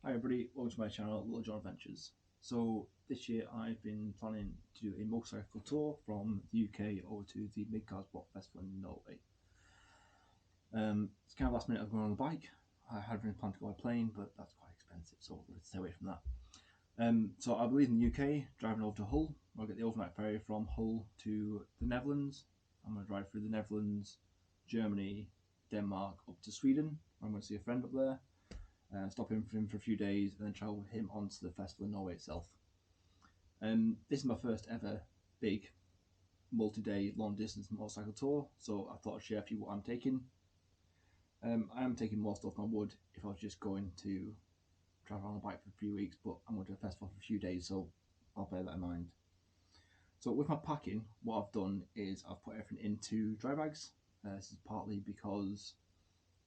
Hi everybody, welcome to my channel, Little John Adventures. So this year I've been planning to do a motorcycle tour from the UK over to the Midgardsblot festival in Norway. It's kind of last minute of going on the bike. I had been planned to go by plane, but that's quite expensive, so we're going to stay away from that. So I'll be leaving the UK, driving over to Hull. I'll get the overnight ferry from Hull to the Netherlands. I'm going to drive through the Netherlands, Germany, Denmark, up to Sweden. I'm going to see a friend up there. Stop him for a few days and then travel with him onto the festival in Norway itself. This is my first ever big multi-day long distance motorcycle tour, so I thought I'd share a few what I'm taking. I am taking more stuff than I would if I was just going to travel on a bike for a few weeks, but I'm going to a festival for a few days, so I'll bear that in mind. So with my packing, what I've done is I've put everything into dry bags. This is partly because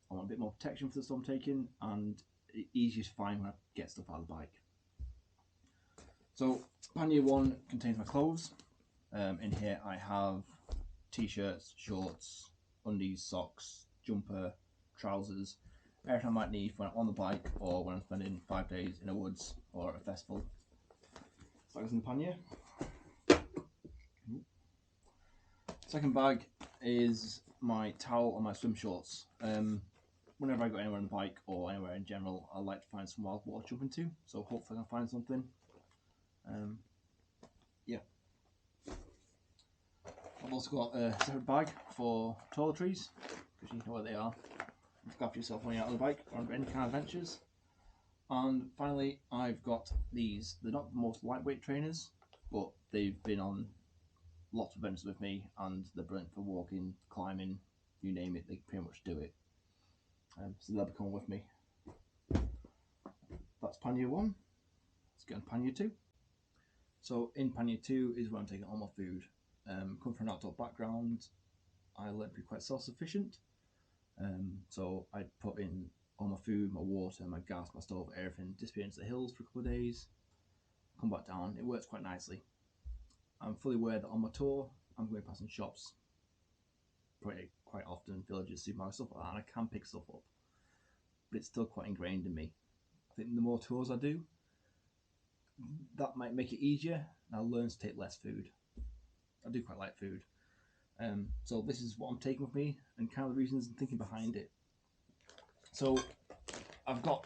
I want a bit more protection for the stuff I'm taking, and easier to find when I get stuff out of the bike. So pannier 1 contains my clothes. In here I have t-shirts, shorts, undies, socks, jumper, trousers, everything I might need when I'm on the bike or when I'm spending 5 days in the woods or at a festival. So that goes in the pannier. Second bag is my towel and my swim shorts. Whenever I go anywhere on the bike or anywhere in general, I like to find some wild water to jump into, so hopefully I can find something. Yeah. I've also got a separate bag for toiletries, because you know where they are. Look after yourself when you're out on the bike or on any kind of adventures. And finally, I've got these. They're not the most lightweight trainers, but they've been on lots of adventures with me, and they're brilliant for walking, climbing, you name it, they pretty much do it. So they'll be coming with me. That's pannier 1. Let's get on pannier 2. So in pannier 2 is where I'm taking all my food. Come from an outdoor background, I learned to be quite self-sufficient. So I put in all my food, my water, my gas, my stove, everything, disappear into the hills for a couple of days, come back down. It works quite nicely. I'm fully aware that on my tour, I'm going past some shops quite often, villages, supermarkets, stuff like that, and I can pick stuff up, but it's still quite ingrained in me. I think the more tours I do, that might make it easier, and I'll learn to take less food. I do quite like food. So this is what I'm taking with me, and kind of the reasons and thinking behind it. So I've got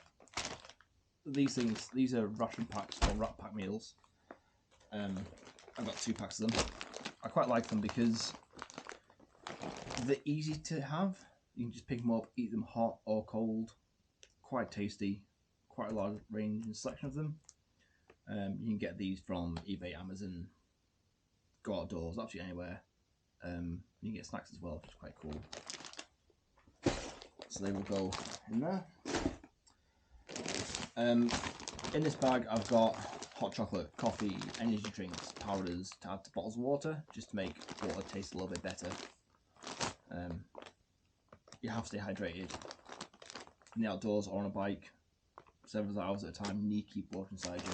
these things. These are ration packs or wrap pack meals. I've got 2 packs of them. I quite like them because they're easy to have. You can just pick them up, eat them hot or cold. Quite tasty. Quite a large range and selection of them. You can get these from eBay, Amazon, go outdoors, absolutely anywhere. You can get snacks as well, which is quite cool. So they will go in there. In this bag I've got hot chocolate, coffee, energy drinks, powders to add to bottles of water, just to make water taste a little bit better. You have to stay hydrated. In the outdoors or on a bike, several hours at a time, you need to keep water inside you.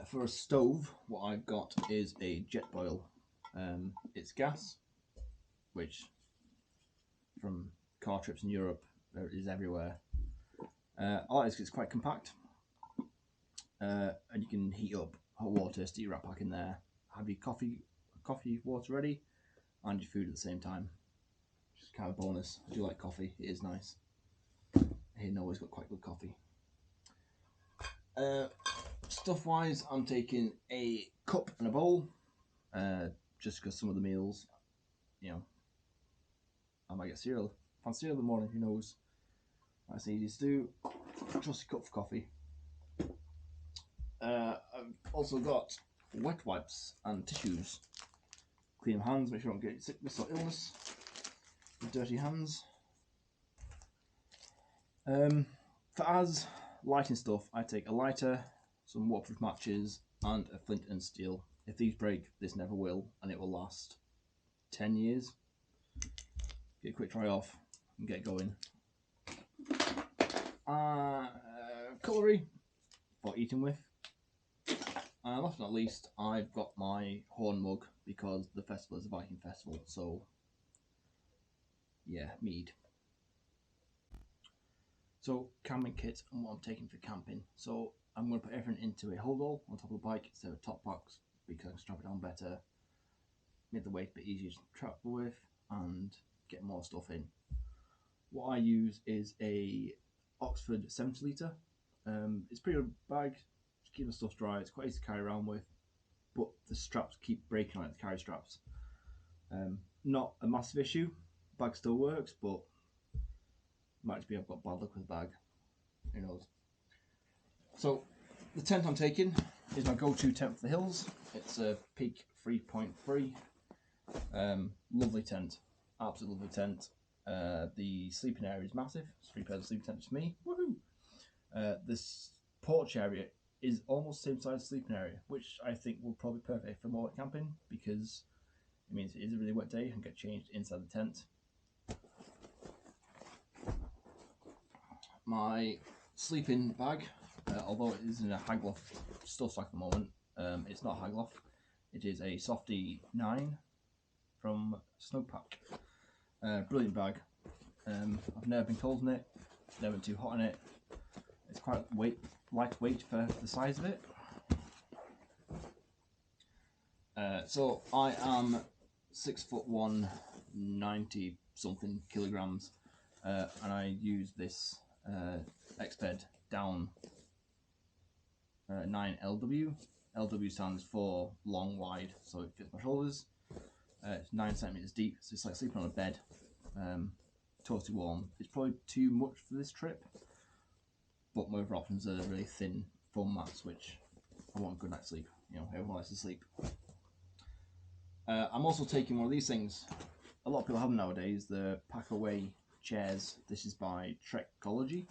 For a stove, what I've got is a jet boil. It's gas, which from car trips in Europe is everywhere. I like this because it's quite compact, and you can heat up hot water, stick your wrap pack in there, have your coffee water ready, and your food at the same time. Just kind of a bonus. I do like coffee, it is nice. Here Norway's got quite good coffee. Stuff wise, I'm taking a cup and a bowl, just because some of the meals, you know, I might get cereal. Fancy cereal in the morning, who knows? That's easy to do. Just a cup of coffee. I've also got wet wipes and tissues. Clean your hands, make sure you don't get sickness or illness with dirty hands. For as lighting stuff, I take a lighter, some waterproof matches, and a flint and steel. If these break, this never will, and it will last 10 years. Get a quick dry off and get going. Cutlery for eating with. And last but not least, I've got my horn mug because the festival is a Viking festival, so yeah, mead. So camping kit and what I'm taking for camping. So I'm going to put everything into a holdall on top of the bike instead of a top box because I can strap it down better, make the weight a bit easier to travel with, and get more stuff in. What I use is a Oxford 70 litre. It's a pretty good bag to keep the stuff dry. It's quite easy to carry around with, but the straps keep breaking like the carry straps. Not a massive issue. Bag still works, but might just be I've got bad luck with the bag. Who knows? So the tent I'm taking is my go-to tent for the hills. It's a Peak 3.3. Lovely tent, absolutely lovely tent. The sleeping area is massive. It's 3 pairs of sleeping tents for me. Woohoo! This porch area is almost the same size as the sleeping area, which I think will probably be perfect for more wet camping because it means it is a really wet day and get changed inside the tent. My sleeping bag, although it is in a Hagloff stuff sack at the moment, it's not Hagloff. It is a Softy 9 from Snowpack. Brilliant bag. I've never been cold in it, never been too hot in it. It's quite lightweight for the size of it. So I am 6'1", 90 something kilograms, and I use this Exped down 9 LW. LW stands for long wide, so it fits my shoulders. It's 9 centimeters deep, so it's like sleeping on a bed. Totally warm. It's probably too much for this trip, but my other options are really thin foam mats, which I want a good night's sleep. You know, everyone likes to sleep. I'm also taking one of these things. A lot of people have them nowadays, the pack away chairs. This is by Trekology.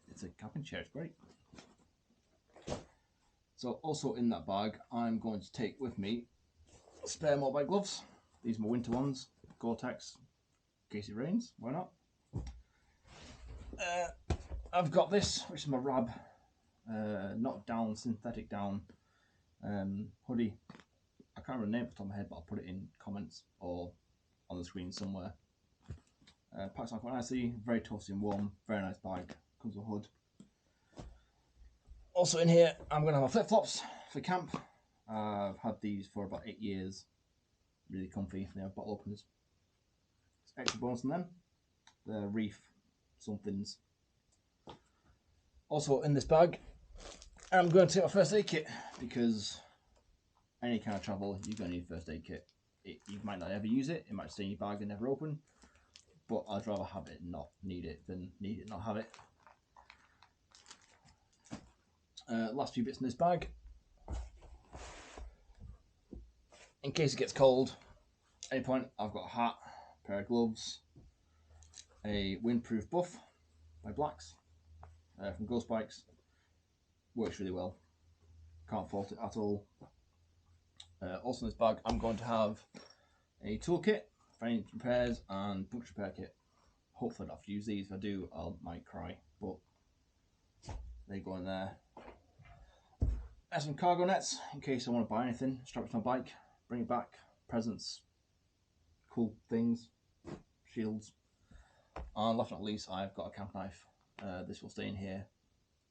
It's a camping chair, it's great. So also in that bag, I'm going to take with me spare motorbike gloves. These are my winter ones, Gore-Tex, in case it rains, why not? I've got this, which is my Rab, not down, synthetic down hoodie. I can't remember the name off the top of my head, but I'll put it in comments or on the screen somewhere. Packs on quite nicely, very toasty and warm, very nice bag, comes with a hood. Also in here, I'm going to have my flip-flops for camp. I've had these for about 8 years, really comfy. They have bottle openers. It's extra bonus on them. The Reef somethings. Also in this bag, I'm going to take my first aid kit because any kind of travel, you're going to need a first aid kit. You might not ever use it. It might stay in your bag and never open. But I'd rather have it and not need it than need it and not have it. Last few bits in this bag. In case it gets cold, at any point, I've got a hat, a pair of gloves, a windproof buff by Blacks from Ghost Bikes. Works really well. Can't fault it at all. Also in this bag, I'm going to have a toolkit for any repairs and puncture repair kit. Hopefully I don't have to use these. If I do, I might cry, but they go in there. I have some cargo nets in case I want to buy anything, strap it to my bike, bring it back, presents, cool things, shields. And last but not least, I've got a camp knife. This will stay in here,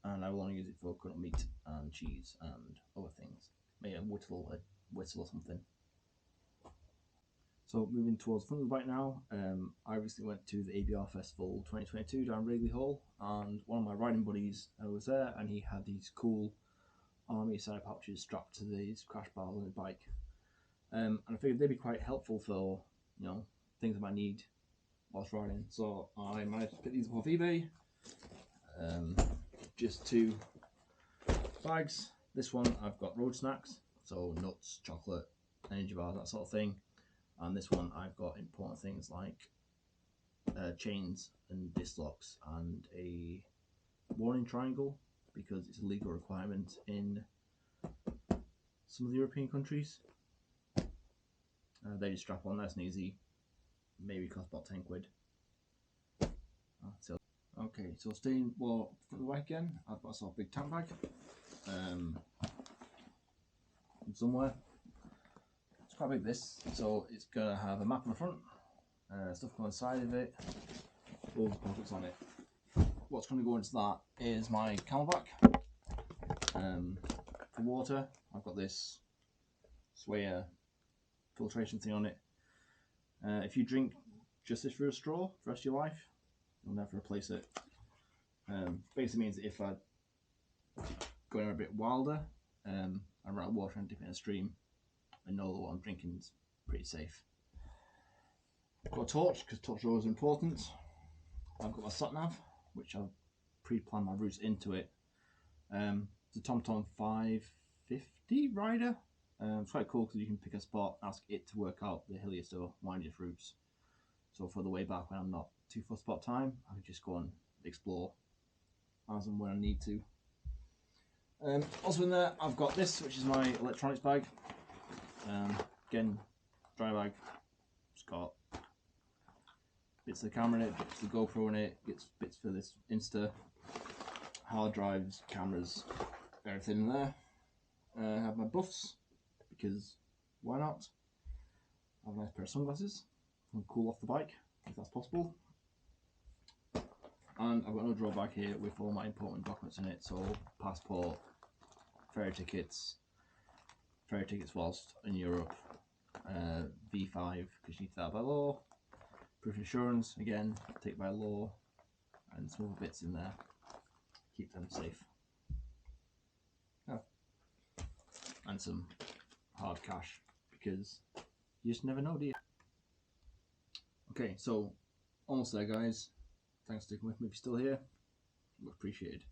and I will only use it for cutting meat and cheese and other things. Maybe a whittle or something. So moving towards the front of the bike now, I recently went to the ABR Festival 2022 down Wrigley Hall, and one of my riding buddies was there, and he had these cool army side pouches strapped to these crash bars on his bike. And I figured they'd be quite helpful for, you know, things I might need whilst riding. So I managed to pick these up off eBay. Just 2 bags. This one I've got road snacks, so nuts, chocolate, energy bars, that sort of thing. And this one I've got important things like chains and disc locks and a warning triangle, because it's a legal requirement in some of the European countries. They just strap on nice and easy, maybe cost about 10 quid. Okay, so staying from the bike again, I've got a big tank bag somewhere. It's quite big, this, so it's gonna have a map on the front, stuff going inside of it, all the pockets on it. what's going to go into that is my camelback. For water, I've got this Swaya filtration thing on it. If you drink just this through a straw for the rest of your life, you'll never replace it. Basically means that if I go in a bit wilder, I run out of water and dip it in a stream, I know that what I'm drinking is pretty safe. I've got a torch, because torch is always important. I've got my sat nav, which I've pre-planned my routes into it. It's a TomTom 550 rider. It's quite cool because you can pick a spot, ask it to work out the hilliest or windiest routes. So for the way back when I'm not too fussed about time, I can just go and explore as and when I need to. Also in there, I've got this, which is my electronics bag. Again, dry bag. It's got bits of the camera in it, bits of the GoPro in it, bits for this Insta, hard drives, cameras, everything in there. I have my buffs, because why not? I have a nice pair of sunglasses. I can cool off the bike, if that's possible. And I've got another drawer bag here with all my important documents in it, so passport, ferry tickets whilst in Europe, V5, because you need that by law, proof of insurance, again, take by law, and some other bits in there, keep them safe. Oh. And some hard cash, because you just never know, do you? Okay, so almost there, guys. Thanks for sticking with me if you're still here. Much appreciated.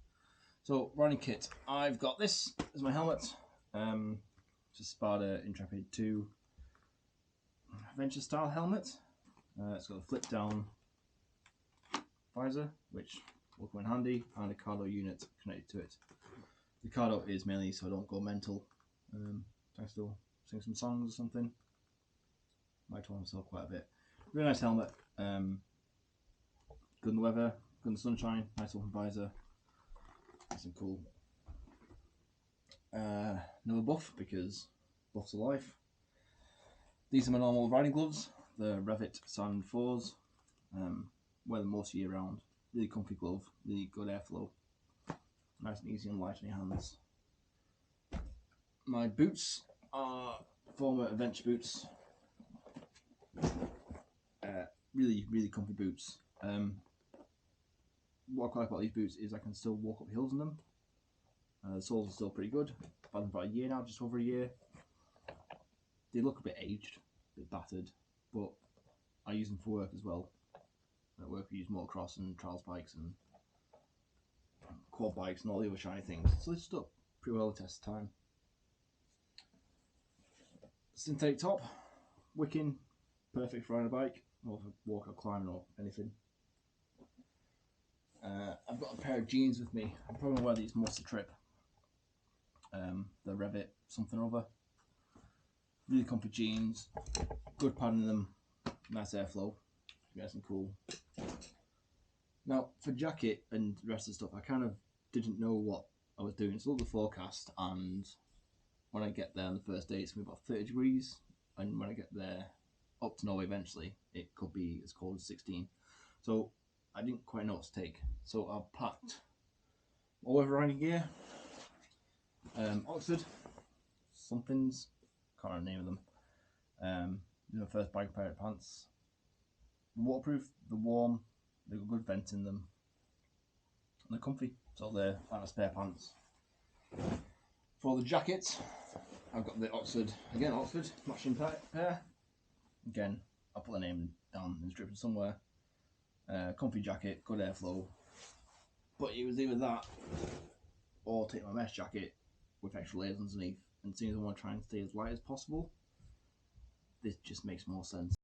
So, running kit. I've got this as my helmet. It's a Spada Intrepid 2 adventure style helmet. It's got a flip down visor, which will come in handy, and a cardo unit connected to it. The cardo is mainly so I don't go mental. I still sing some songs or something. Might tone myself quite a bit. Really nice helmet. Good in the weather, good in the sunshine, nice open visor. Nice and cool. Another buff, because buffs are life. These are my normal riding gloves, the Revit Sand 4s. Wear them most year round. Really comfy glove, really good airflow. Nice and easy and light on your hands. My boots are Forma adventure boots. Really, really comfy boots. What I like about these boots is I can still walk up hills in them. The soles are still pretty good. I've had them for a year now, just over a year. They look a bit aged, a bit battered, but I use them for work as well. At work we use motocross and trials bikes and quad bikes and all the other shiny things. So they stood up pretty well the test of time. Synthetic top, wicking, perfect for riding a bike, or for walk or climbing or anything. I've got a pair of jeans with me. I'm probably going to wear these most of the trip. The Revit something or other. Really comfy jeans, good padding in them, nice airflow, nice and cool. Now for jacket and the rest of the stuff, I kind of didn't know what I was doing. So I looked at the forecast, and when I get there on the first day it's going to be about 30 degrees, and when I get there up to Norway eventually it could be as cold as 16. So I didn't quite know what to take. So I've packed all weather riding gear, Oxford somethings, can't remember the name of them. The first bike pair of pants, waterproof, they're warm, they've got good vent in them, and they're comfy, so they're like spare pants. For the jacket, I've got the Oxford, again Oxford, matching pair. Again, I'll put the name down in the description somewhere. Comfy jacket, good airflow, but it was either that or take my mesh jacket with extra layers underneath, and seeing as I want to try and stay as light as possible, this just makes more sense.